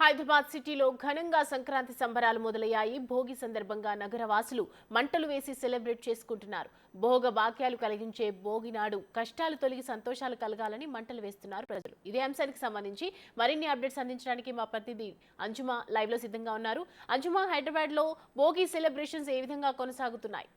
హైదరాబాద్ సిటీలో ఘనంగా సంక్రాంతి సంబరాలు మొదలయ్యాయి. భోగి సందర్భంగా నగరవాసులు మంటలు వేసి సెలబ్రేట్ చేసుకుంటున్నారు. భోగ భాగ్యాలు కలిగించే భోగి నాడు కష్టాలు తొలగి సంతోషాలు కలగాలని మంటలు వేస్తున్నారు ప్రజలు. ఇదే అంశానికి సంబంధించి మరిన్ని అప్డేట్స్ అందించడానికి మా ప్రతినిధి అంజుమా లైవ్ లో సిద్ధంగా ఉన్నారు. అంజుమా, హైదరాబాద్ లో భోగి సెలబ్రేషన్స్ ఏ విధంగా కొనసాగుతున్నాయి?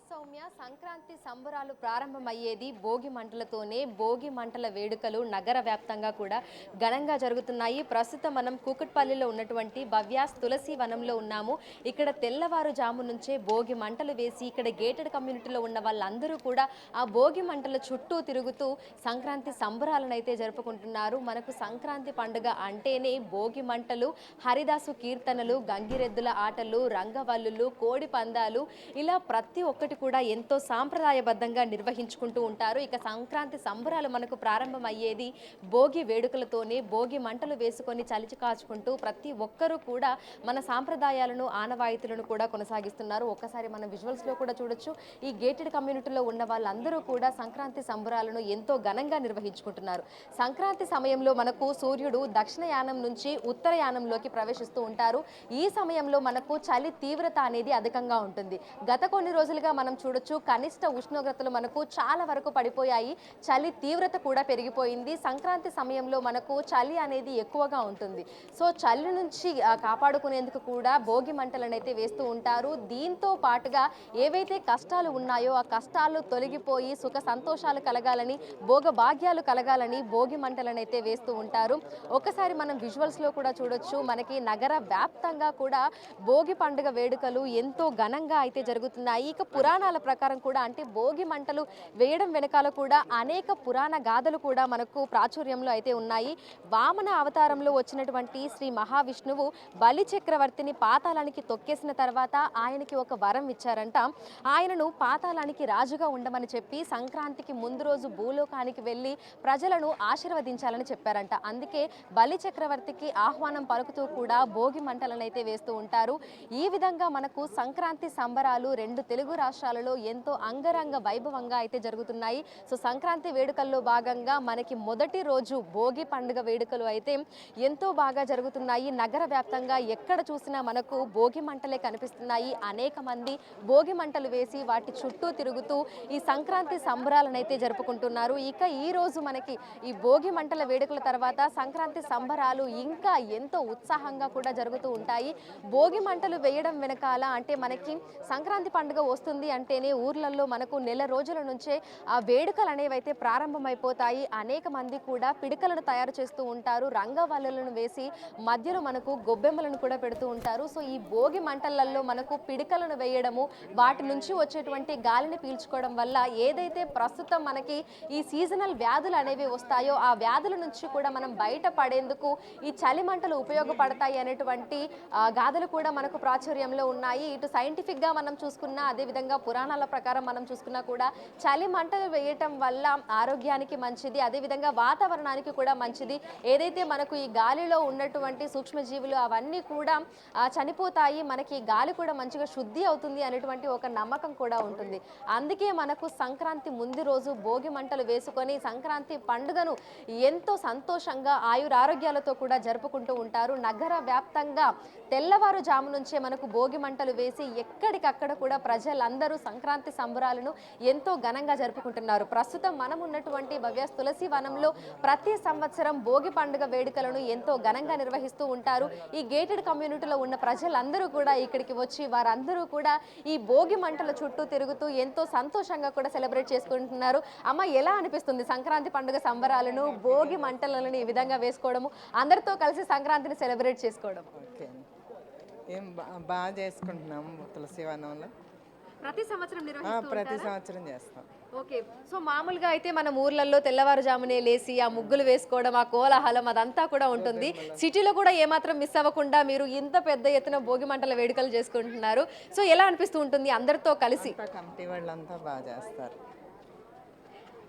సౌమ్య, సంక్రాంతి సంబరాలు ప్రారంభమయ్యేది భోగి మంటలతోనే. భోగి మంటల వేడుకలు నగర వ్యాప్తంగా కూడా ఘనంగా జరుగుతున్నాయి. ప్రస్తుతం మనం కూకట్పల్లిలో ఉన్నటువంటి భవ్యాస్ తులసి వనంలో ఉన్నాము. ఇక్కడ తెల్లవారుజాము నుంచే భోగి మంటలు వేసి ఇక్కడ గేటెడ్ కమ్యూనిటీలో ఉన్న వాళ్ళందరూ కూడా ఆ భోగి మంటల చుట్టూ తిరుగుతూ సంక్రాంతి సంబరాలను అయితే జరుపుకుంటున్నారు. మనకు సంక్రాంతి పండుగ అంటేనే భోగి మంటలు, హరిదాసు కీర్తనలు, గంగిరెద్దుల ఆటలు, రంగవల్లులు, కోడి పందాలు, ఇలా ప్రతి ఒక్కటి కూడా ఎంతో సాంప్రదాయబద్ధంగా నిర్వహించుకుంటూ ఉంటారు. ఇక సంక్రాంతి సంబరాలు మనకు ప్రారంభమయ్యేది భోగి వేడుకలతోనే. భోగి మంటలు వేసుకొని చలిచి కాచుకుంటూ ప్రతి ఒక్కరూ కూడా మన సాంప్రదాయాలను, ఆనవాయితీలను కూడా కొనసాగిస్తున్నారు. ఒక్కసారి మనం విజువల్స్ లో కూడా చూడొచ్చు. ఈ గేటెడ్ కమ్యూనిటీలో ఉన్న వాళ్ళందరూ కూడా సంక్రాంతి సంబరాలను ఎంతో ఘనంగా నిర్వహించుకుంటున్నారు. సంక్రాంతి సమయంలో మనకు సూర్యుడు దక్షిణయానం నుంచి ఉత్తరయానంలోకి ప్రవేశిస్తూ ఉంటారు. ఈ సమయంలో మనకు చలి తీవ్రత అనేది అధికంగా ఉంటుంది. గత కొన్ని రోజులుగా మనం చూడొచ్చు, కనిష్ట ఉష్ణోగ్రతలు మనకు చాలా వరకు పడిపోయాయి. చలి తీవ్రత కూడా పెరిగిపోయింది. సంక్రాంతి సమయంలో మనకు చలి అనేది ఎక్కువగా ఉంటుంది. సో చలి నుంచి కాపాడుకునేందుకు కూడా భోగి మంటలను అయితే వేస్తూ ఉంటారు. దీంతో పాటుగా ఏవైతే కష్టాలు ఉన్నాయో ఆ కష్టాలు తొలగిపోయి సుఖ సంతోషాలు కలగాలని, భోగ భాగ్యాలు కలగాలని భోగి మంటలను అయితే వేస్తూ ఉంటారు. ఒక్కసారి మనం విజువల్స్ లో కూడా చూడొచ్చు, మనకి నగర వ్యాప్తంగా కూడా భోగి పండుగ వేడుకలు ఎంతో ఘనంగా అయితే జరుగుతున్నాయి. ఇక పురాణాల ప్రకారం కూడా, అంటే భోగి మంటలు వేయడం వెనకాల కూడా అనేక పురాణ గాథలు కూడా మనకు ప్రాచుర్యంలో అయితే ఉన్నాయి. వామన అవతారంలో వచ్చినటువంటి శ్రీ మహావిష్ణువు బలి చక్రవర్తిని పాతాళానికి తొక్కేసిన తర్వాత ఆయనకి ఒక వరం ఇచ్చారంట. ఆయనను పాతాళానికి రాజుగా ఉండమని చెప్పి సంక్రాంతికి ముందు రోజు భూలోకానికి వెళ్ళి ప్రజలను ఆశీర్వదించాలని చెప్పారంట. అందుకే బలి చక్రవర్తికి ఆహ్వానం పలుకుతూ కూడా భోగి మంటలను అయితే వేస్తూ ఉంటారు. ఈ విధంగా మనకు సంక్రాంతి సంబరాలు రెండు తెలుగు రాష్ట్రాలలో ఎంతో అంగరంగ వైభవంగా అయితే జరుగుతున్నాయి. సో సంక్రాంతి వేడుకల్లో భాగంగా మనకి మొదటి రోజు భోగి పండుగ వేడుకలు అయితే ఎంతో బాగా జరుగుతున్నాయి. నగర వ్యాప్తంగా ఎక్కడ చూసినా మనకు భోగి మంటలే కనిపిస్తున్నాయి. అనేక మంది భోగి మంటలు వేసి వాటి చుట్టూ తిరుగుతూ ఈ సంక్రాంతి సంబరాలను అయితే జరుపుకుంటున్నారు. ఇక ఈ రోజు మనకి ఈ భోగి మంటల వేడుకల తర్వాత సంక్రాంతి సంబరాలు ఇంకా ఎంతో ఉత్సాహంగా కూడా జరుగుతూ ఉంటాయి. భోగి మంటలు వేయడం వెనకాల, అంటే మనకి సంక్రాంతి పండుగ వస్తుంది అంటేనే ఊర్లలో మనకు నెల రోజుల నుంచే ఆ వేడుకలు అనేవి అయితే ప్రారంభమైపోతాయి. అనేక మంది కూడా పిడికలను తయారు చేస్తూ ఉంటారు. రంగవల్లులను వేసి మధ్యలో మనకు గొబ్బెమ్మలను కూడా పెడుతూ ఉంటారు. సో ఈ భోగి మంటలలో మనకు పిడికలను వేయడము, వాటి నుంచి వచ్చేటువంటి గాలిని పీల్చుకోవడం వల్ల ఏదైతే ప్రస్తుతం మనకి ఈ సీజనల్ వ్యాధులు అనేవి వస్తాయో ఆ వ్యాధుల నుంచి కూడా మనం బయటపడేందుకు ఈ చలి మంటలు ఉపయోగపడతాయి అనేటువంటి గాథలు కూడా మనకు ప్రాచుర్యంలో ఉన్నాయి. ఇటు సైంటిఫిక్ గా మనం చూసుకున్నా, అదేవిధంగా పురాణాల ప్రకారం మనం చూసుకున్నా కూడా చలి మంటలు వేయటం వల్ల ఆరోగ్యానికి మంచిది, అదేవిధంగా వాతావరణానికి కూడా మంచిది. ఏదైతే మనకు ఈ గాలిలో ఉన్నటువంటి సూక్ష్మజీవులు అవన్నీ కూడా చనిపోతాయి, మనకి గాలి కూడా మంచిగా శుద్ధి అవుతుంది అనేటువంటి ఒక నమ్మకం కూడా ఉంటుంది. అందుకే మనకు సంక్రాంతి ముందు రోజు భోగి మంటలు వేసుకొని సంక్రాంతి పండుగను ఎంతో సంతోషంగా ఆయురారోగ్యాలతో కూడా జరుపుకుంటూ ఉంటారు. నగర వ్యాప్తంగా తెల్లవారుజాము నుంచే మనకు భోగి మంటలు వేసి ఎక్కడికక్కడ కూడా ప్రజలందరూ సంక్రాంతి సంబరాలను ఎంతో ఘనంగా జరుపుకుంటున్నారు. ప్రస్తుతం మనం ఉన్నటువంటి భవ్యాస్ తులసి వనంలో ప్రతి సంవత్సరం భోగి పండుగ వేడుకలను ఎంతో ఘనంగా నిర్వహిస్తూ ఉంటారు. ఈ గేటెడ్ కమ్యూనిటీలో ఉన్న ప్రజలందరూ కూడా ఇక్కడికి వచ్చి వారందరూ కూడా ఈ భోగి మంటల చుట్టూ తిరుగుతూ ఎంతో సంతోషంగా కూడా సెలబ్రేట్ చేసుకుంటున్నారు. అమ్మ, ఎలా అనిపిస్తుంది సంక్రాంతి పండుగ సంబరాలను, భోగి మంటలను ఈ విధంగా వేసుకోవడము, అందరితో కలిసి సంక్రాంతిని సెలబ్రేట్ చేసుకోవడం? ఏం బాగా చేసుకుంటున్నాము తులసి వనంలో. ప్రతి సంవత్సరం ప్రతి సంవత్సరం చేస్తాం. ఓకే. సో మామూలుగా అయితే మన ఊర్లలో తెల్లవారుజామునే లేసి ఆ ముగ్గులు వేసుకోవడం, ఆ కోలాహలం అదంతా కూడా ఉంటుంది. సిటీలో కూడా ఏమాత్రం మిస్ అవ్వకుండా మీరు ఇంత పెద్ద ఎత్తున భోగి మంటల వేడుకలు చేసుకుంటున్నారు. సో ఎలా అనిపిస్తూ ఉంటుంది అందరితో కలిసి? కమిటీ వాళ్ళంతా బాగా చేస్తారు.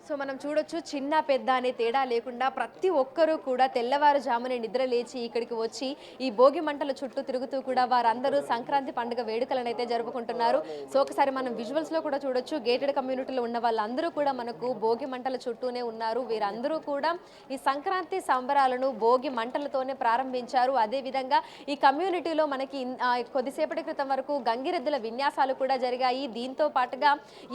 సో మనం చూడొచ్చు చిన్న పెద్ద అనే తేడా లేకుండా ప్రతి ఒక్కరూ కూడా తెల్లవారుజామునే నిద్ర లేచి ఇక్కడికి వచ్చి ఈ భోగి మంటల చుట్టూ తిరుగుతూ కూడా వారందరూ సంక్రాంతి పండుగ వేడుకలను అయితే జరుపుకుంటున్నారు. సో ఒకసారి మనం విజువల్స్ లో కూడా చూడొచ్చు, గేటెడ్ కమ్యూనిటీలో ఉన్న వాళ్ళందరూ కూడా మనకు భోగి మంటల చుట్టూనే ఉన్నారు. వీరందరూ కూడా ఈ సంక్రాంతి సంబరాలను భోగి మంటలతోనే ప్రారంభించారు. అదేవిధంగా ఈ కమ్యూనిటీలో మనకి కొద్దిసేపటి క్రితం వరకు గంగిరెద్దుల విన్యాసాలు కూడా జరిగాయి. దీంతో పాటుగా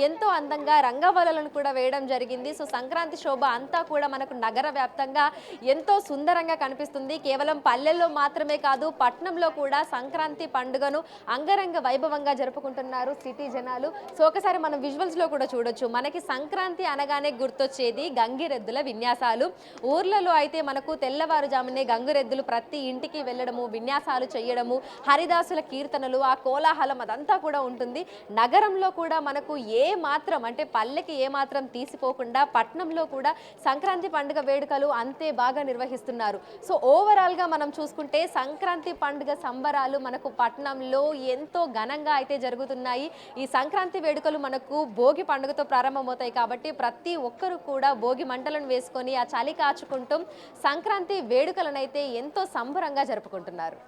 ఎంతో అందంగా రంగవల్లులను కూడా వేయడం జరిగింది. సో సంక్రాంతి శోభ అంతా కూడా మనకు నగర వ్యాప్తంగా ఎంతో సుందరంగా కనిపిస్తుంది. కేవలం పల్లెల్లో మాత్రమే కాదు, పట్టణంలో కూడా సంక్రాంతి పండుగను అంగరంగ వైభవంగా జరుపుకుంటున్నారు సిటీ జనాలు. సో ఒకసారి మనం విజువల్స్ లో కూడా చూడొచ్చు, మనకి సంక్రాంతి అనగానే గుర్తొచ్చేది గంగిరెద్దుల విన్యాసాలు. ఊర్లలో అయితే మనకు తెల్లవారుజామునే గంగిరెద్దులు ప్రతి ఇంటికి వెళ్ళడము, విన్యాసాలు చేయడము, హరిదాసుల కీర్తనలు, ఆ కోలాహలం అదంతా కూడా ఉంటుంది. నగరంలో కూడా మనకు ఏ మాత్రం అంటే పల్లెకి ఏ మాత్రం తీసిపోకుండా పట్నంలో కూడా సంక్రాంతి పండుగ వేడుకలు అంతే బాగా నిర్వహిస్తున్నారు. సో ఓవరాల్ గా మనం చూసుకుంటే సంక్రాంతి పండుగ సంబరాలు మనకు పట్నంలో ఎంతో ఘనంగా అయితే జరుగుతున్నాయి. ఈ సంక్రాంతి వేడుకలు మనకు భోగి పండుగతో ప్రారంభమవుతాయి కాబట్టి ప్రతి ఒక్కరు కూడా భోగి మంటలను వేసుకొని ఆ చలి కాచుకుంటూ సంక్రాంతి వేడుకలను అయితే ఎంతో సంబరంగా జరుపుకుంటున్నారు.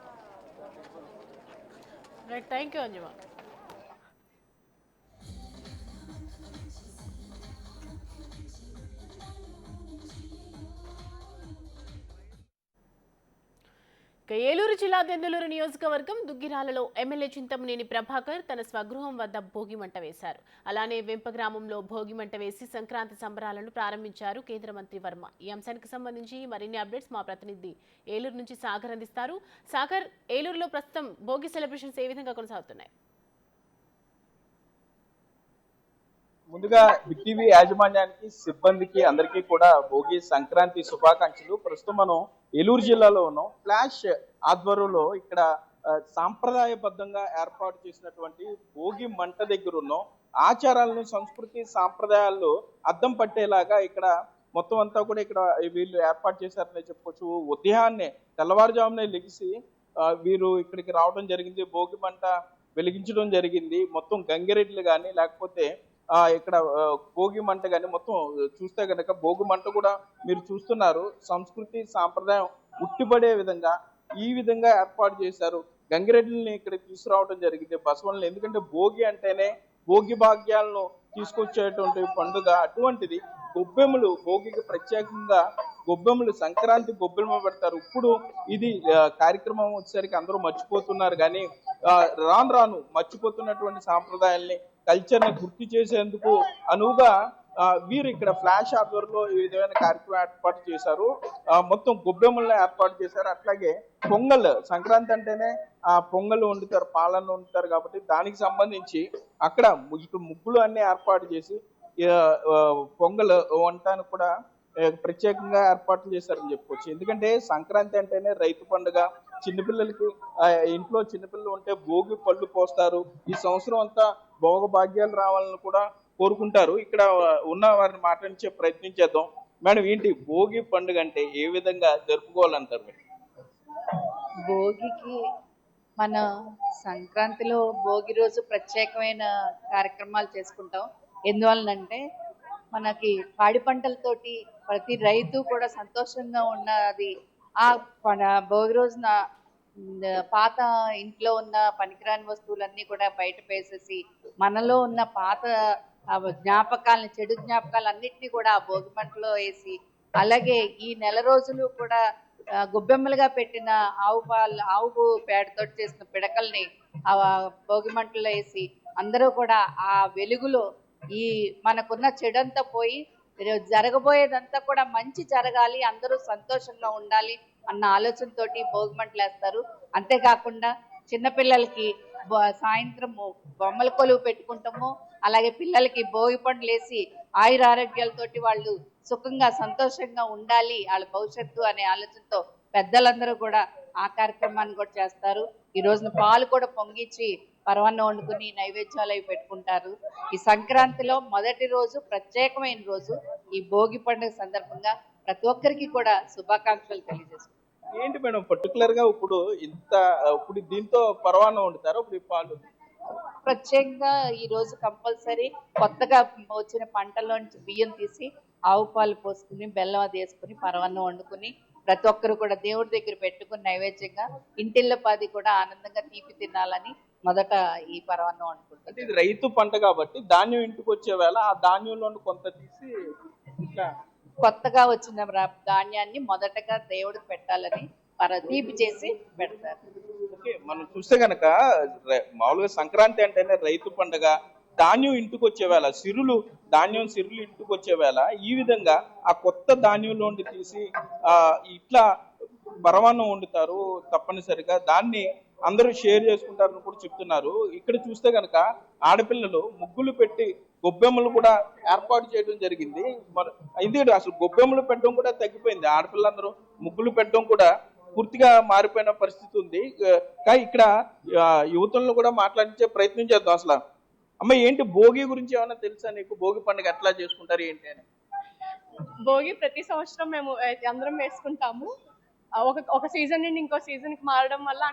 Thank you అంజుమా. ఏలూరు జిల్లా దెందులూరు నియోజకవర్గం దుగ్గిరాలలో ఎమ్మెల్యే చింతమనేని ప్రభాకర్ తన స్వగృహం వద్ద భోగి మంట వేశారు. అలానే వెంప గ్రామంలో భోగి మంట వేసి సంక్రాంతి సంబరాలను ప్రారంభించారు కేంద్ర మంత్రి వర్మ. ఈ అంశానికి సంబంధించి మరిన్ని అప్డేట్స్ మా ప్రతినిధి ఏలూరు నుంచి సాగర్ అందిస్తారు. సాగర్, ఏలూరులో ప్రస్తుతం భోగి సెలబ్రేషన్స్ ఏ విధంగా కొనసాగుతున్నాయి? ముందుగా బిగ్ టీవీ యాజమాన్యానికి, సిబ్బందికి అందరికీ కూడా భోగి సంక్రాంతి శుభాకాంక్షలు. ప్రస్తుతం మనం ఏలూరు జిల్లాలో ఉన్నాం. ఫ్లాష్ ఆధ్వర్యంలో ఇక్కడ సాంప్రదాయబద్ధంగా ఏర్పాటు చేసినటువంటి భోగి మంట దగ్గర ఉన్నాం. ఆచారాలను, సంస్కృతి, సాంప్రదాయాల్లో అద్దం పట్టేలాగా ఇక్కడ మొత్తం అంతా కూడా ఇక్కడ వీళ్ళు ఏర్పాటు చేశారని చెప్పుకోవచ్చు. ఉదయాన్నే తెల్లవారుజామునే లెగిసి వీరు ఇక్కడికి రావడం జరిగింది. భోగి మంట వెలిగించడం జరిగింది. మొత్తం గంగిరెడ్లు కానీ లేకపోతే ఇక్కడ భోగి మంట కానీ మొత్తం చూస్తే కనుక భోగి మంట కూడా మీరు చూస్తున్నారు. సంస్కృతి సాంప్రదాయం ఉట్టిపడే విధంగా ఈ విధంగా ఏర్పాటు చేశారు. గంగిరెడ్లని ఇక్కడ తీసుకురావడం జరిగింది బసవల్ని. ఎందుకంటే భోగి అంటేనే భోగి భాగ్యాలను తీసుకొచ్చేటువంటి పండుగ. అటువంటిది గొబ్బెమ్మలు, భోగికి ప్రత్యేకంగా గొబ్బెమ్మలు, సంక్రాంతి గొబ్బెమ్మ పెడతారు. ఇప్పుడు ఇది కార్యక్రమం వచ్చేసరికి అందరూ మర్చిపోతున్నారు, కానీ రాను రాను మర్చిపోతున్నటువంటి సాంప్రదాయాల్ని, కల్చర్ని గుర్తు చేసేందుకు అనువుగా వీరు ఇక్కడ ఫ్లాష్ ఆధ్వర్యంలో ఈ విధమైన కార్యక్రమం ఏర్పాటు చేశారు. మొత్తం గొబ్బెమ్మలను ఏర్పాటు చేశారు. అట్లాగే పొంగల్, సంక్రాంతి అంటేనే పొంగల్ వండుతారు, పాలన వండుతారు కాబట్టి దానికి సంబంధించి అక్కడ ఇక్కడ ముగ్గులు అన్ని ఏర్పాటు చేసి పొంగల్ వంటానికి కూడా ప్రత్యేకంగా ఏర్పాట్లు చేశారని చెప్పుకోవచ్చు. ఎందుకంటే సంక్రాంతి అంటేనే రైతు పండుగ. చిన్నపిల్లలకి ఇంట్లో చిన్నపిల్లలు ఉంటే భోగి పళ్ళు పోస్తారు. ఈ సంవత్సరం అంతా భోగ భాగ్యాలు రావాలని కూడా కోరుకుంటారు. ఇక్కడ ఉన్న వారిని మాట్లాడించే ప్రయత్నం చేద్దాం. మేడం, ఏంటి భోగి పండుగ అంటే ఏ విధంగా జరుపుకోవాలంటారు మీరు? భోగికి మన సంక్రాంతిలో భోగి రోజు ప్రత్యేకమైన కార్యక్రమాలు చేసుకుంటాం. ఎందువలనంటే మనకి పాడి పంటలతోటి ప్రతి రైతు కూడా సంతోషంగా ఉన్నది. ఆ భోగి రోజున పాత ఇంట్లో ఉన్న పనికిరాని వస్తువులన్నీ కూడా బయట వేసేసి మనలో ఉన్న పాత జ్ఞాపకాలని, చెడు జ్ఞాపకాలన్నింటినీ కూడా ఆ భోగి మంటలో వేసి, అలాగే ఈ నెల రోజులు కూడా గొబ్బెమ్మలుగా పెట్టిన ఆవు పేడతో చేసిన పిడకల్ని ఆ భోగి మంటలో వేసి అందరూ కూడా ఆ వెలుగులో ఈ మనకున్న చెడంతా పోయి జరగబోయేదంతా కూడా మంచి జరగాలి, అందరూ సంతోషంగా ఉండాలి అన్న ఆలోచనతోటి భోగి మంటలు వేస్తారు. అంతేకాకుండా చిన్నపిల్లలకి సాయంత్రం బొమ్మల కొలువు పెట్టుకుంటాము. అలాగే పిల్లలకి భోగి పండ్లు వేసి ఆయురారోగ్యాలతోటి వాళ్ళు సుఖంగా సంతోషంగా ఉండాలి వాళ్ళ భవిష్యత్తు అనే ఆలోచనతో పెద్దలందరూ కూడా ఆ కార్యక్రమాన్ని కూడా చేస్తారు. ఈ రోజున పాలు కూడా పొంగిచ్చి పరవాన్నం వండుకుని నైవేద్యాలు అవి పెట్టుకుంటారు. ఈ సంక్రాంతిలో మొదటి రోజు ప్రత్యేకమైన రోజు. ఈ భోగి పండుగ సందర్భంగా ప్రతి ఒక్కరికి కూడా శుభాకాంక్షలు తెలియజేస్తారు. ఏంటి మేడం పర్టికులర్ గా ఇప్పుడు ఇప్పుడు దీంతో పరవాన్నం వండుతారు? ఇప్పుడు పాలు ప్రత్యేకంగా ఈ రోజు కంపల్సరీ కొత్తగా వచ్చిన పంటల్లోంచి బియ్యం తీసి ఆవు పాలు పోసుకుని బెల్లం అది వేసుకుని పరవన్నం వండుకుని ప్రతి ఒక్కరు కూడా దేవుడి దగ్గర పెట్టుకుని నైవేద్యంగా ఇంటిల్లపాది కూడా ఆనందంగా తీపి తినాలని మొదట ఈ పరవన్నం వండుకుంటారు. అంటే ఇది రైతు పంట కాబట్టి ధాన్యం ఇంటికి వచ్చే వేళ ఆ ధాన్యంలో కొంత తీసి ఇట్లా కొత్తగా వచ్చిన ధాన్యాన్ని మొదటగా దేవుడికి పెట్టాలని తీపి చేసి పెడతారు. ఓకే, మనం చూస్తే గనక మామూలుగా సంక్రాంతి అంటేనే రైతు పండగ, ధాన్యం ఇంటికి వచ్చే వేళ ధాన్యం సిరులు ఇంటికి వచ్చే వేళ ఈ విధంగా ఆ కొత్త ధాన్యంలో తీసి ఇట్లా పరమాన్నం వండుతారు. తప్పనిసరిగా దాన్ని అందరూ షేర్ చేసుకుంటారని కూడా చెప్తున్నారు. ఇక్కడ చూస్తే గనక ఆడపిల్లలు ముగ్గులు పెట్టి గొబ్బెమ్మలు కూడా ఏర్పాటు చేయడం జరిగింది. ఎందుకంటే అసలు గొబ్బెమ్మలు పెట్టడం కూడా తగ్గిపోయింది. ఆడపిల్లలందరూ ముగ్గులు పెట్టడం కూడా పూర్తిగా మారిపోయిన పరిస్థితి ఉంది. కానీ ఇక్కడ యువతులను కూడా మాట్లాడించే ప్రయత్నం చేద్దాం. అసలు అమ్మ, ఏంటి భోగి గురించి ఏమైనా తెలుసా నీకు? భోగి పండుగ ఎట్లా చేసుకుంటారు ఏంటి అని? భోగి ప్రతి సంవత్సరం మేము అందరం వేసుకుంటాము. ఒక సీజన్ నుండి ఇంకో సీజన్ కి మారడం వల్ల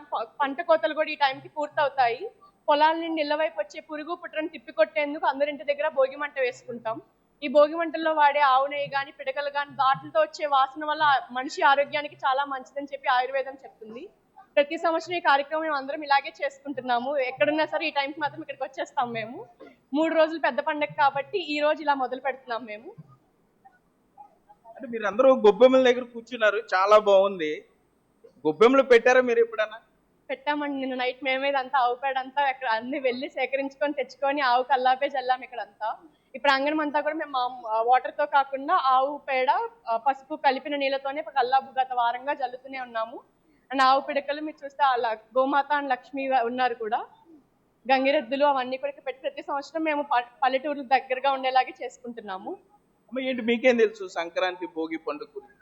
పంట కోతలు కూడా ఈ టైంకి పూర్తవుతాయి. పొలాల నుండి ఇళ్ల వైపు వచ్చే పురుగు పుట్రను తిప్పికొట్టేందుకు అందరింటి దగ్గర భోగి మంట వేసుకుంటాం. ఈ భోగి మంటల్లో వాడే ఆవు నెయ్యి కానీ పిడకలు కానీ వాటితో వచ్చే వాసన వల్ల మనిషి ఆరోగ్యానికి చాలా మంచిదని చెప్పి ఆయుర్వేదం చెప్తుంది. ప్రతి సంవత్సరం ఈ కార్యక్రమం మేము అందరం ఇలాగే చేసుకుంటున్నాము. ఎక్కడున్నా సరే ఈ టైంకి మాత్రం ఇక్కడికి వచ్చేస్తాం. మేము 3 రోజులు పెద్ద పండుగ కాబట్టి ఈ రోజు ఇలా మొదలు పెడుతున్నాం మేము. అంటే మీరు అందరూ గొబ్బెమ్మల దగ్గర కూర్చున్నారు, చాలా బాగుంది. గొబ్బెమ్మలు పెట్టారా మీరు ఎప్పుడన్నా? పెట్టామండి. నిన్న నైట్ మేమే అంతా ఆవు పేడ అంతా అక్కడ అన్ని వెళ్ళి సేకరించుకొని తెచ్చుకొని ఆవు కల్లాపే చల్లాం ఇక్కడంతా. ఇప్పుడు అంగనం అంతా కూడా మేము వాటర్ తో కాకుండా ఆవు పేడ పసుపు కలిపిన నీళ్ళతోనే కల్లాపు గత వారంగా జల్లుతూనే ఉన్నాము. అండ్ ఆవు పిడకలు మీరు చూస్తే గోమాత అండ్ లక్ష్మి ఉన్నారు కూడా, గంగిరెద్దులు అవన్నీ కూడా పెట్టి ప్రతి సంవత్సరం మేము పల్లెటూరు దగ్గరగా ఉండేలాగే చేసుకుంటున్నాము. ఏంటి మీకేం తెలుసు సంక్రాంతి భోగి పండుగ గురించి?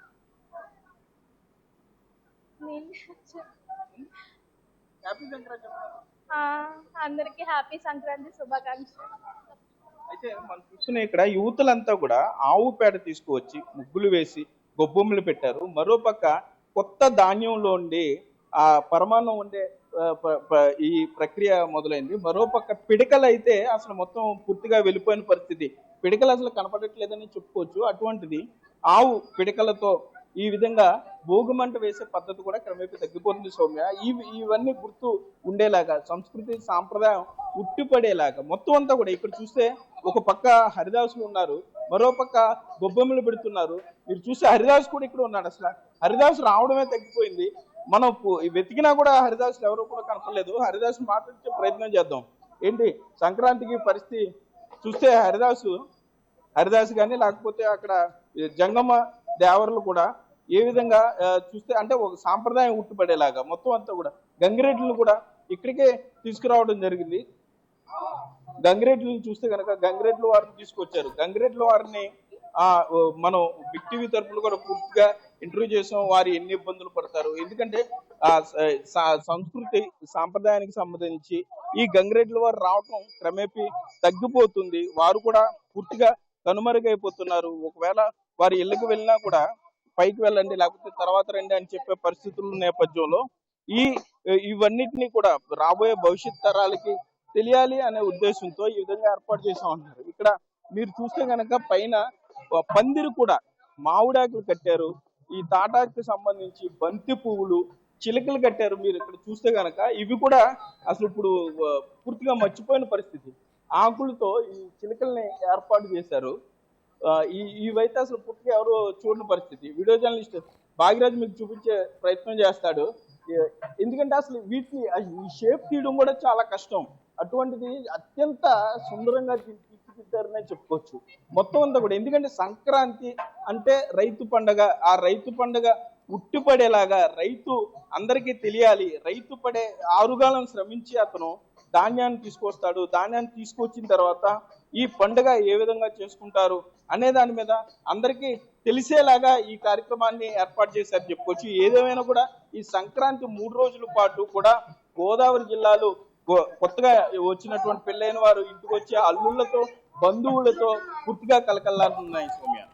అందరికి హ్యాపీ సంక్రాంతి శుభాకాంక్షలు. అయితే మనం చూస్తున్న ఇక్కడ యువతులంతా కూడా ఆవు పేడ తీసుకువచ్చి ముగ్గులు వేసి గొబ్బెమ్మలు పెట్టారు. మరోపక్క కొత్త ధాన్యంలో ఉండి ఆ పరమాన్నం ఉండే ఈ ప్రక్రియ మొదలైంది. మరోపక్క పిడకలు అయితే అసలు మొత్తం పూర్తిగా వెళ్ళిపోయిన పరిస్థితి. పిడకలు అసలు కనపడట్లేదని చెప్పుకోవచ్చు. అటువంటిది ఆవు పిడకలతో ఈ విధంగా భోగిమంట వేసే పద్ధతి కూడా క్రమేపీ తగ్గిపోతుంది సౌమ్య. ఇవన్నీ గుర్తు ఉండేలాగా, సంస్కృతి సాంప్రదాయం ఉట్టిపడేలాగా మొత్తం అంతా కూడా ఇక్కడ చూస్తే ఒక పక్క హరిదాసులు ఉన్నారు, మరో పక్క గొబ్బెమ్మలు పెడుతున్నారు. మీరు చూస్తే హరిదాసు కూడా ఇక్కడ ఉన్నాడు. అసలు హరిదాసు రావడమే తగ్గిపోయింది. మనం వెతికినా కూడా హరిదాసులు ఎవరో కూడా కనపడలేదు. హరిదాసు మాట్లాడించే ప్రయత్నం చేద్దాం. ఏంటి సంక్రాంతికి పరిస్థితి చూస్తే హరిదాసు కానీ లేకపోతే అక్కడ జంగమ్మ దేవరలు కూడా ఏ విధంగా చూస్తే అంటే ఒక సాంప్రదాయం ఉట్టిపడేలాగా మొత్తం అంతా కూడా గంగిరెడ్లను కూడా ఇక్కడికే తీసుకురావడం జరిగింది. గంగిరెడ్లను చూస్తే కనుక గంగిరెడ్ల వారిని తీసుకొచ్చారు. గంగిరెడ్ల వారిని మనం బిగ్ టీవీ తరపున కూడా పూర్తిగా ఇంటర్వ్యూ చేసాం. వారు ఎన్ని ఇబ్బందులు పడతారు, ఎందుకంటే సంస్కృతి సాంప్రదాయానికి సంబంధించి ఈ గంగిరెడ్ల వారు రావటం క్రమేపీ తగ్గిపోతుంది. వారు కూడా పూర్తిగా కనుమరుగైపోతున్నారు. ఒకవేళ వారి ఇళ్ళకి వెళ్ళినా కూడా పైకి వెళ్ళండి లేకపోతే తర్వాత రండి అని చెప్పే పరిస్థితుల నేపథ్యంలో ఇవన్నిటినీ కూడా రాబోయే భవిష్యత్ తరాలకి తెలియాలి అనే ఉద్దేశంతో ఈ విధంగా ఏర్పాటు చేసాం అంటారు. ఇక్కడ మీరు చూస్తే కనుక పైన పందిరి కూడా మామిడాకులు కట్టారు. ఈ తాటాకు సంబంధించి బంతి పువ్వులు, చిలకలు కట్టారు. మీరు ఇక్కడ చూస్తే కనుక ఇవి కూడా అసలు ఇప్పుడు పూర్తిగా మర్చిపోయిన పరిస్థితి. ఆకులతో ఈ చిలకల్ని ఏర్పాటు చేశారు. ఇవైతే అసలు పూర్తిగా ఎవరు చూడని పరిస్థితి. వీడియో జర్నలిస్ట్ భాగ్యరాజు మీకు చూపించే ప్రయత్నం చేస్తాడు. ఎందుకంటే అసలు వీటిని ఈ షేప్ తీయడం కూడా చాలా కష్టం. అటువంటిది అత్యంత సుందరంగా తీర్చిదిద్దారనే చెప్పుకోవచ్చు మొత్తం అంతా కూడా. ఎందుకంటే సంక్రాంతి అంటే రైతు పండగ. ఆ రైతు పండగ ఉట్టిపడేలాగా రైతు అందరికీ తెలియాలి. రైతు పడే ఆరుగాలం శ్రమించి అతను ధాన్యాన్ని తీసుకొస్తాడు. ధాన్యాన్ని తీసుకొచ్చిన తర్వాత ఈ పండుగ ఏ విధంగా చేసుకుంటారు అనే దాని మీద అందరికీ తెలిసేలాగా ఈ కార్యక్రమాన్ని ఏర్పాటు చేశారు చెప్పుకోవచ్చు. ఏదేమైనా కూడా ఈ సంక్రాంతి 3 రోజుల పాటు కూడా గోదావరి జిల్లాలో కొత్తగా వచ్చినటువంటి పెళ్ళైన వారు ఇంటికి వచ్చే అల్లుళ్లతో బంధువులతో పూర్తిగా కలకల్లాడుతున్నాయి సౌమ్య.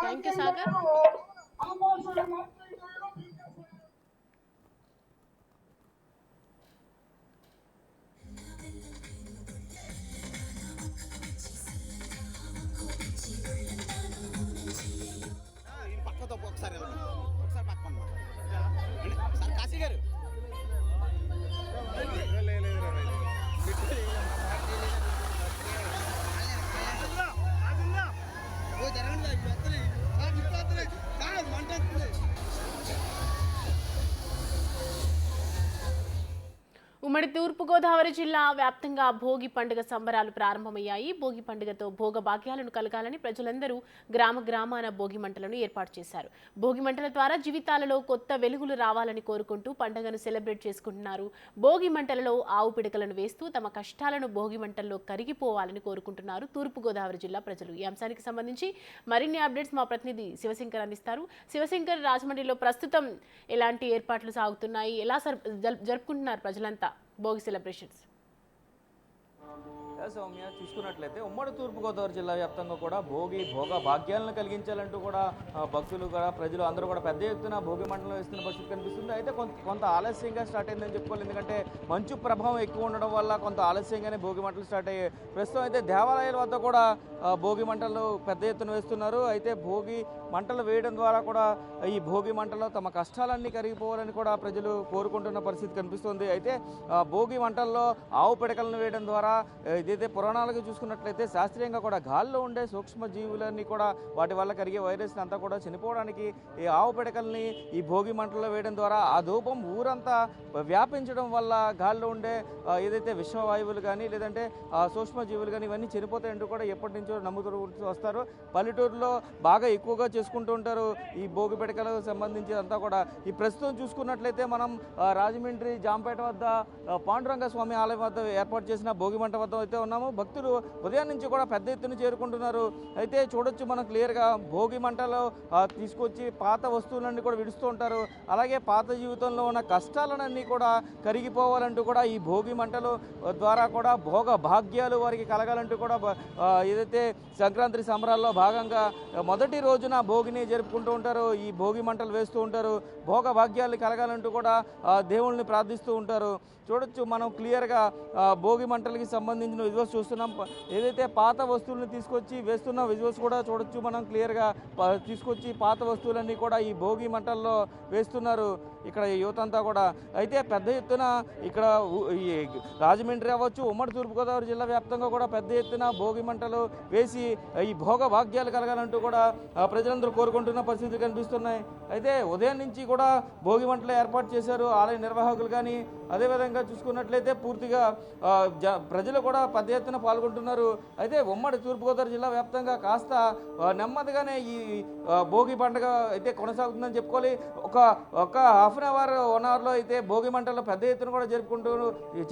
Thank you Sagar. ఉమ్మడి తూర్పుగోదావరి జిల్లా వ్యాప్తంగా భోగి పండుగ సంబరాలు ప్రారంభమయ్యాయి. భోగి పండుగతో భోగ భాగ్యాలను కలగాలని ప్రజలందరూ గ్రామాన భోగి మంటలను ఏర్పాటు చేశారు. భోగి మంటల ద్వారా జీవితాలలో కొత్త వెలుగులు రావాలని కోరుకుంటూ పండుగను సెలబ్రేట్ చేసుకుంటున్నారు. భోగి మంటలలో ఆవు పిడకలను వేస్తూ తమ కష్టాలను భోగి మంటల్లో కరిగిపోవాలని కోరుకుంటున్నారు తూర్పుగోదావరి జిల్లా ప్రజలు. ఈ అంశానికి సంబంధించి మరిన్ని అప్డేట్స్ మా ప్రతినిధి శివశంకర్ అందిస్తారు. శివశంకర్, రాజమండ్రిలో ప్రస్తుతం ఎలాంటి ఏర్పాట్లు సాగుతున్నాయి, ఎలా జరుపుకుంటున్నారు ప్రజలంతా భోగి సెలబ్రేషన్స్? సౌమ్య, చూసుకున్నట్లయితే ఉమ్మడి తూర్పుగోదావరి జిల్లా వ్యాప్తంగా కూడా భోగ భాగ్యాలను కలిగించాలంటూ కూడా భక్తులు కూడా ప్రజలు అందరూ కూడా పెద్ద ఎత్తున భోగి మంటలు వేస్తున్న పరిస్థితి కనిపిస్తుంది. అయితే కొంత ఆలస్యంగా స్టార్ట్ అయిందని చెప్పుకోవాలి. ఎందుకంటే మంచు ప్రభావం ఎక్కువ ఉండడం వల్ల కొంత ఆలస్యంగానే భోగి మంటలు స్టార్ట్ అయ్యాయి. ప్రస్తుతం అయితే దేవాలయాల వద్ద కూడా భోగి మంటలు పెద్ద ఎత్తున వేస్తున్నారు. అయితే భోగి మంటలు వేయడం ద్వారా కూడా ఈ భోగి మంటలో తమ కష్టాలన్నీ కరిగిపోవాలని కూడా ప్రజలు కోరుకుంటున్న పరిస్థితి కనిపిస్తుంది. అయితే భోగి మంటల్లో ఆవు పిడకలను వేయడం ద్వారా ఏదైతే పురాణాలకు చూసుకున్నట్లయితే శాస్త్రీయంగా కూడా గాల్లో ఉండే సూక్ష్మ జీవులన్నీ కూడా వాటి వల్ల కరిగే వైరస్ అంతా కూడా చనిపోవడానికి ఈ ఆవు పిడకల్ని ఈ భోగి మంటల్లో వేయడం ద్వారా ఆ ధూపం ఊరంతా వ్యాపించడం వల్ల గాల్లో ఉండే ఏదైతే విశ్వవాయువులు కానీ లేదంటే సూక్ష్మ జీవులు కానీ ఇవన్నీ చనిపోతాయంటూ కూడా ఎప్పటి నుంచో నమ్ముతూ వస్తారు. పల్లెటూరులో బాగా ఎక్కువగా చేసుకుంటూ ఉంటారు ఈ భోగి పిడకలకు సంబంధించి అంతా కూడా. ఈ ప్రస్తుతం చూసుకున్నట్లయితే మనం రాజమండ్రి జాంపేట వద్ద పాండురంగ స్వామి ఆలయం వద్ద ఏర్పాటు చేసిన భోగి మంట వద్ద అయితే ఉన్నాము. భక్తులు ఉదయం నుంచి కూడా పెద్ద ఎత్తున చేరుకుంటున్నారు. అయితే చూడొచ్చు మనం క్లియర్గా భోగి మంటలో తీసుకొచ్చి పాత వస్తువులన్నీ కూడా విడుస్తూ ఉంటారు. అలాగే పాత జీవితంలో ఉన్న కష్టాలన్నీ కూడా కరిగిపోవాలంటూ కూడా ఈ భోగి మంటలు ద్వారా కూడా భోగ భాగ్యాలు వారికి కలగాలంటూ కూడా ఏదైతే సంక్రాంతి సంబరాల్లో భాగంగా మొదటి రోజున భోగిని జరుపుకుంటూ ఉంటారు. ఈ భోగి మంటలు వేస్తూ ఉంటారు. భోగ భాగ్యాలు కలగాలంటూ కూడా దేవుళ్ళని ప్రార్థిస్తూ ఉంటారు. చూడొచ్చు మనం క్లియర్గా భోగి మంటలకి సంబంధించిన విజువల్స్ చూస్తున్నాం. ఏదైతే పాత వస్తువులను తీసుకొచ్చి వేస్తున్న విజువల్స్ కూడా చూడొచ్చు మనం క్లియర్గా. తీసుకొచ్చి పాత వస్తువులన్నీ కూడా ఈ భోగి మంటల్లో వేస్తున్నారు ఇక్కడ యువత అంతా కూడా. అయితే పెద్ద ఎత్తున ఇక్కడ ఈ రాజమండ్రి అవ్వచ్చు, ఉమ్మడి తూర్పుగోదావరి జిల్లా వ్యాప్తంగా కూడా పెద్ద ఎత్తున భోగి మంటలు వేసి ఈ భోగ భాగ్యాలు కలగాలంటూ కూడా ప్రజలందరూ కోరుకుంటున్న పరిస్థితులు కనిపిస్తున్నాయి. అయితే ఉదయం నుంచి కూడా భోగి మంటలు ఏర్పాటు చేశారు ఆలయ నిర్వాహకులు కానీ. అదేవిధంగా చూసుకున్నట్లయితే పూర్తిగా ప్రజలు కూడా పెద్ద ఎత్తున పాల్గొంటున్నారు. అయితే ఉమ్మడి తూర్పుగోదావరి జిల్లా వ్యాప్తంగా కాస్త నెమ్మదిగానే ఈ భోగి పండుగ అయితే కొనసాగుతుందని చెప్పుకోవాలి. ఒక హాఫ్ అన్ అవర్ 1 అవర్లో అయితే భోగి మంటలు పెద్ద ఎత్తున కూడా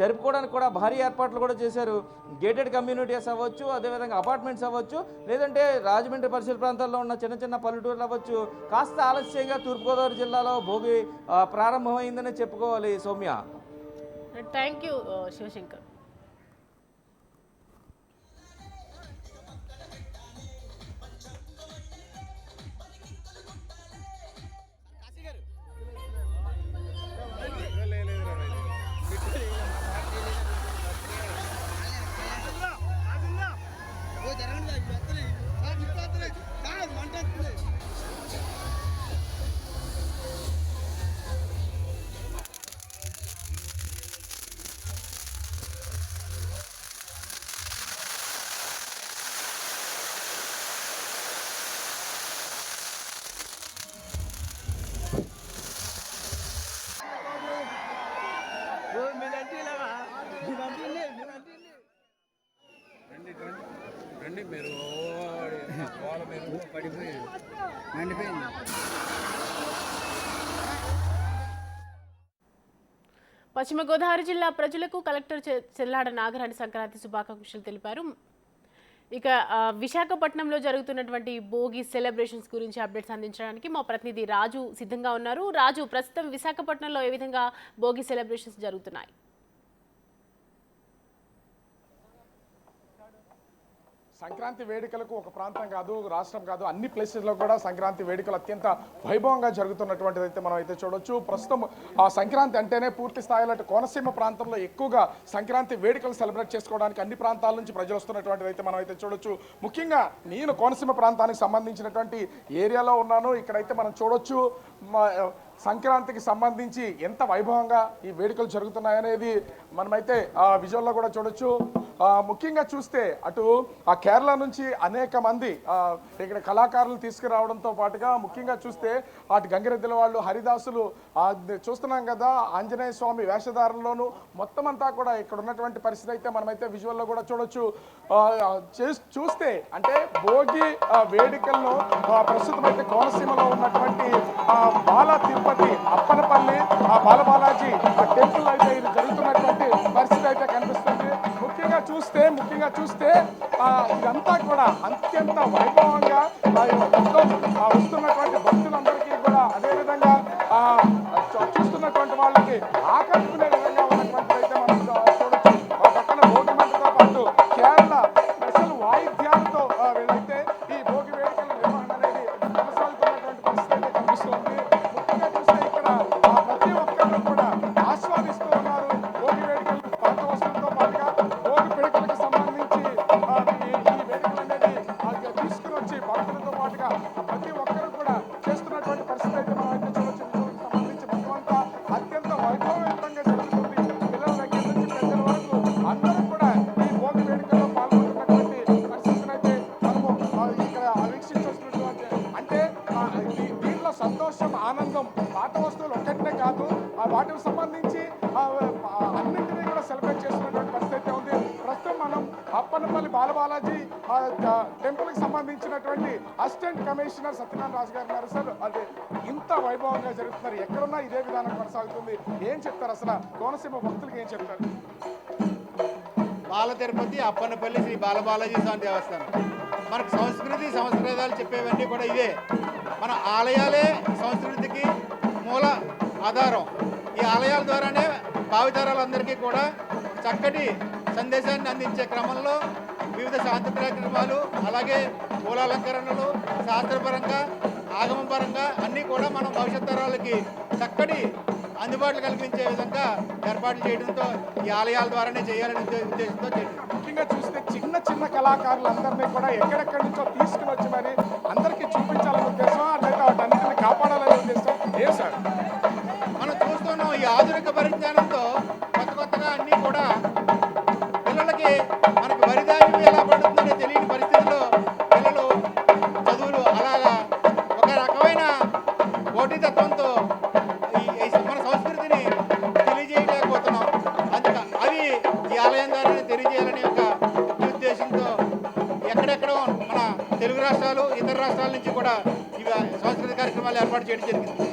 జరుపుకోవడానికి కూడా భారీ ఏర్పాట్లు కూడా చేశారు. గేటెడ్ కమ్యూనిటీస్ అవ్వచ్చు, అదేవిధంగా అపార్ట్మెంట్స్ అవ్వచ్చు, లేదంటే రాజమండ్రి పరిసర ప్రాంతాల్లో ఉన్న చిన్న చిన్న పల్లెటూర్లు అవ్వచ్చు. కాస్త ఆలస్యంగా తూర్పుగోదావరి జిల్లాలో భోగి ప్రారంభమైందని చెప్పుకోవాలి. Soumya, thank you Shivashankar. పశ్చిమ గోదావరి జిల్లా ప్రజలకు కలెక్టర్ చెల్లాడ నాగరాణి సంక్రాంతి శుభాకాంక్షలు తెలిపారు. ఇక విశాఖపట్నంలో జరుగుతున్నటువంటి భోగి సెలబ్రేషన్స్ గురించి అప్డేట్స్ అందించడానికి మా ప్రతినిధి రాజు సిద్ధంగా ఉన్నారు. రాజు, ప్రస్తుతం విశాఖపట్నంలో ఏ విధంగా భోగి సెలబ్రేషన్స్ జరుగుతున్నాయి? సంక్రాంతి వేడుకలకు ఒక ప్రాంతం కాదు, రాష్ట్రం కాదు, అన్ని ప్లేసెస్లో కూడా సంక్రాంతి వేడుకలు అత్యంత వైభవంగా జరుగుతున్నటువంటిది అయితే మనం అయితే చూడొచ్చు. ప్రస్తుతం ఆ సంక్రాంతి అంటేనే పూర్తి స్థాయిలో కోనసీమ ప్రాంతంలో ఎక్కువగా సంక్రాంతి వేడుకలు సెలబ్రేట్ చేసుకోవడానికి అన్ని ప్రాంతాల నుంచి ప్రజలు వస్తున్నటువంటిది అయితే మనం అయితే చూడొచ్చు. ముఖ్యంగా నేను కోనసీమ ప్రాంతానికి సంబంధించినటువంటి ఏరియాలో ఉన్నాను. ఇక్కడైతే మనం చూడొచ్చు సంక్రాంతికి సంబంధించి ఎంత వైభవంగా ఈ వేడుకలు జరుగుతున్నాయనేది మనమైతే విజువల్లో కూడా చూడొచ్చు. ముఖ్యంగా చూస్తే అటు ఆ కేరళ నుంచి అనేక మంది ఇక్కడ కళాకారులు తీసుకురావడంతో పాటుగా ముఖ్యంగా చూస్తే అటు గంగిరెద్దుల వాళ్ళు, హరిదాసులు చూస్తున్నాం కదా, ఆంజనేయ స్వామి వేషధారణలోను మొత్తం అంతా కూడా ఇక్కడ ఉన్నటువంటి పరిస్థితి అయితే మనమైతే విజువల్లో కూడా చూడొచ్చు. చూస్తే అంటే భోగి వేడుకలను ప్రస్తుతం అయితే కోనసీమలో ఉన్నటువంటి బాలా తిరుపతి, అప్పనపల్లి, బాలబాలాజీ టెంపుల్ అయితే ఇది జరుగుతున్నటువంటి పరిస్థితి అయితే కనిపిస్తుంది. ముఖ్యంగా చూస్తే ఇదంతా కూడా అత్యంత వైభవంగా వస్తున్నటువంటి భక్తులందరికీ కూడా అదేవిధంగా చూస్తున్నటువంటి వాళ్ళకి ఆకట్టుకునే విధంగా ఉన్నటువంటి అయితే మనం చూడొచ్చు. పక్కన భోగి మంటతో పాటు కేరళ స్పెషల్ వాయిద్యాలతో వీళ్ళైతే ఈ భోగి వేడుకల నిర్వహణ అనేది కొనసాగుతున్నటువంటి పరిస్థితి అయితే కనిపిస్తుంది. ముఖ్యంగా చూస్తే ఇక్కడ ప్రతి ఒక్కరు కూడా ఆస్వాదిస్తూ ఉన్నారు భోగి వేడుకలు. పాత వస్తువులతో పాటుగా భోగి పిడకలకు సంబంధించి ఈ వేడుకలు అనేది తీసుకుని వచ్చి భక్తులతో పాటుగా ప్రతి ఒక్కరు కూడా చేస్తున్నటువంటి పరిస్థితి అయితే మనం అయితే చూడొచ్చు. సంబంధించి మొత్తం అంతా అత్యంత వైభవయుతంగా జరుగుతుంది. పిల్లల దగ్గర నుంచి పెద్దల వరకు అందరూ కూడా ఈ భోగి వేడుకల్లో పాల్గొంటున్నటువంటి పరిస్థితిని అయితే మనము ఇక్కడ వీక్షించవలసినటువంటి అంటే దీంట్లో సంతోషం, ఆనందం పాత వస్తువులు ఒక్కటే కాదు, వాటికి సంబంధించి అన్నింటినీ కూడా సెలబ్రేట్ చేస్తున్నటువంటి పరిస్థితి అయితే ఉంది. ప్రస్తుతం మనం అప్పనపల్లి బాలబాలాజీ టెంపుల్కి సంబంధించినటువంటి అసిస్టెంట్ కమిషనర్ సత్యనారాయణ రాజు గారు ఉన్నారు. సార్, అదే ఇంత వైభవంగా జరుగుతున్నారు, ఎక్కడున్నా ఇదే విధానం కొనసాగుతుంది, ఏం చెప్తారు అసలు కోనసీమ భక్తులకి ఏం చెప్తారు? బాల తిరుపతి, అప్పన్నపల్లి, శ్రీ బాలబాలాజీ స్వామి దేవస్థానం మనకు సంస్కృతి సంస్కృతాలు చెప్పేవన్నీ కూడా ఇవే. మన ఆలయాలే సంస్కృతికి మూల ఆధారం. ఈ ఆలయాల ద్వారానే భావితరాలందరికీ కూడా చక్కటి సందేశాన్ని అందించే క్రమంలో వివిధ శాంతి కార్యక్రమాలు, అలాగే పూలాలంకరణలు, శాస్త్రపరంగా ఆగమపరంగా అన్నీ కూడా మనం భవిష్యత్ తరాలకి చక్కటి అందుబాటులో కల్పించే విధంగా ఏర్పాట్లు చేయడంతో ఈ ఆలయాల ద్వారానే చేయాలనే ఉద్దేశంతో చేయడం. ముఖ్యంగా చూస్తే చిన్న చిన్న కళాకారులందరినీ కూడా ఎక్కడెక్కడి నుంచో తీసుకుని వచ్చి మరి అందరికీ చూపించాలనే ఉద్దేశం, లేదా వాటన్నిటిని కాపాడాలనే ఉద్దేశం ఏ సార్? మనం చూస్తున్నాం ఈ ఆధునిక పరిజ్ఞానంతో కొత్తగా అన్నీ కూడా పిల్లలకి మనకి వరిధాన్యం ఎలా పడుతుందో తెలియని పరిస్థితుల్లో పిల్లలు చదువులు అలాగా ఒక రకమైన పోటీతత్వంతో మన సంస్కృతిని తెలియజేయలేకపోతున్నాం. అవి ఈ ఆలయం ద్వారానే తెలియజేయాలనే ఒక ఉద్దేశంతో ఎక్కడెక్కడో మన తెలుగు రాష్ట్రాలు, ఇతర రాష్ట్రాల నుంచి కూడా ఇవి సాంస్కృతిక కార్యక్రమాలు ఏర్పాటు చేయడం జరిగింది.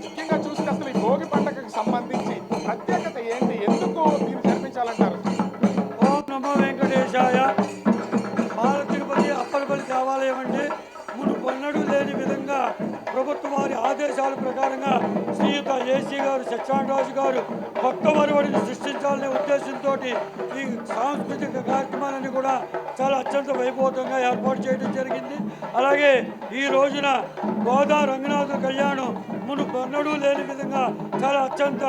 ముఖ్యంగా చూస్తే అసలు ఈ భోగి పండుగకు సంబంధించి ప్రత్యేకత ఏంటి, ఎందుకు దీన్ని జరిపించాలంటారు? ఓం నమో వెంకటేశాయ. బాల తిరుపతి అప్పలపల్లి దేవాలయం అంటే మునుపొన్నడూ లేని విధంగా ప్రభుత్వ వారి ఆదేశాల ప్రకారంగా శ్రీయుత ఏసీ గారు, సత్యనారాయణ గారు కొత్త వరవడిని సృష్టించాలనే ఉద్దేశంతో ఈ సాంస్కృతిక కార్యక్రమాలన్నీ కూడా చాలా అత్యంత వైభవంగా ఏర్పాటు చేయడం జరిగింది. అలాగే ఈ రోజున గోదా రంగనాథ కళ్యాణం మునుపొన్నడూ లేని విధంగా చాలా అత్యంత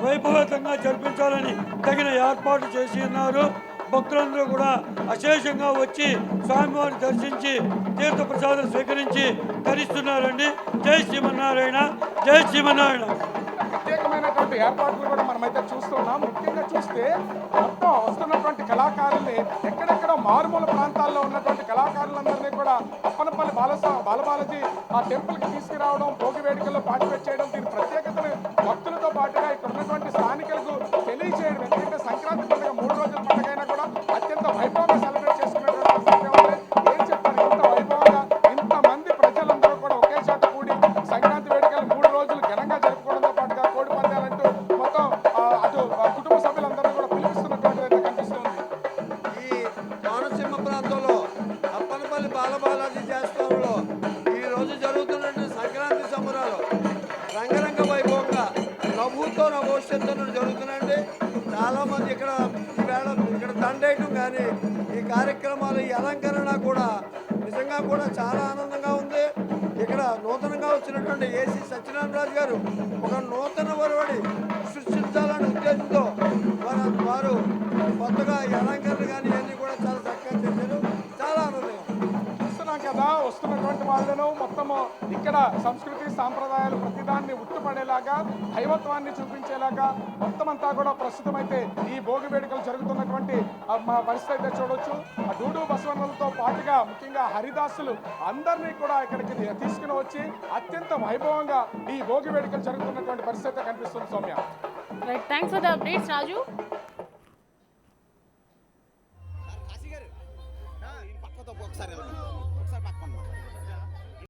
వైభవంగా జరిపించాలని తగిన ఏర్పాటు చేసి ఉన్నారు. భక్తులందరూ కూడా అశేషంగా వచ్చి స్వామివారిని దర్శించి తీర్థ ప్రసాదం స్వీకరించి ధరిస్తున్నారండి. జై శ్రీమన్నారాయణ, జై శ్రీమన్నారాయణ. ప్రత్యేకమైనటువంటి ఏర్పాట్లు కూడా మనమైతే చూస్తున్నాం. ముఖ్యంగా చూస్తే మొత్తం వస్తున్నటువంటి కళాకారుల్ని ఎక్కడెక్కడో మారుమూల ప్రాంతాల్లో ఉన్నటువంటి కళాకారులందరినీ కూడా అప్పనపల్లి బాలబాలాజీ టెంపుల్కి తీసుకురావడం, భోగి వేడుకల్లో పార్టిసిపేట్ చేయడం, దీని ప్రత్యేకతను భక్తులతో పాటుగా ఇక్కడ ఉన్నటువంటి స్థానికులకు తెలియజేయడం. ఎందుకంటే సంక్రాంతి పండుగ 3 రోజుల పండుగ అయినా కూడా అత్యంత వైభవంగా సెలబ్రేట్ చేసుకునేటువంటి ఏం చెప్తారు? ఇంత వైభవంగా ఇంతమంది ప్రజలందరూ కూడా ఒకే చోట కూడి సంక్రాంతి వేడుకలు 3 రోజులు ఘనంగా జరుపుకోవడంతో పాటుగా కోడి పందాలంటూ మొత్తం అటు కుటుంబ సభ్యులందరూ కూడా పిలిపిస్తున్నటువంటి కనిపిస్తుంది. ఈ కోనసీమ ప్రాంతంలో అప్పనపల్లి బాలబాలాజీ దేవస్థానంలో ఈ రోజు జరుగుతున్నటువంటి సంక్రాంతి సంబరాలు రంగరంగ వైభవంగా నవ్వుతో నభవిష్యత్తు జరుగుతున్నాయండి. చాలామంది ఇక్కడ ఈవేళ ఇక్కడ దండేయటం కానీ ఈ కార్యక్రమాలు, ఈ అలంకరణ కూడా నిజంగా కూడా చాలా ఆనందంగా ఉంది. ఇక్కడ నూతనంగా వచ్చినటువంటి ఏసీ సత్యనారాయణ రాజు గారు ఒక నూతన ఒరవడి సృష్టించాలనే ఉద్దేశంతో వారు కొత్తగా ఈ అలంకరణ కానీ ఇవన్నీ కూడా చాలా చక్కగా చేశారు. చాలా ఆనందంగా చూస్తున్నాం కదా, వస్తున్నటువంటి వాళ్ళను మొత్తము ఇక్కడ సంస్కృతి సాంప్రదాయాలు ప్రతిదాన్ని ఉట్టుపడేలాగా దైవత్వాన్ని చూపించేలాగా మొత్తం అంతా కూడా ప్రస్తుతం అయితే ఈ భోగి వేడుకలు జరుగుతున్నటువంటి పరిస్థితి అయితే చూడొచ్చు. డూడు బసవన్నలతో పాటుగా ముఖ్యంగా హరిదాసులు అందరినీ కూడా ఇక్కడికి తీసుకుని వచ్చి అత్యంత వైభవంగా ఈ భోగి వేడుకలు జరుగుతున్నటువంటి పరిస్థితి కనిపిస్తుంది Soumya. Right, thanks for the updates Raju. ఒకసారి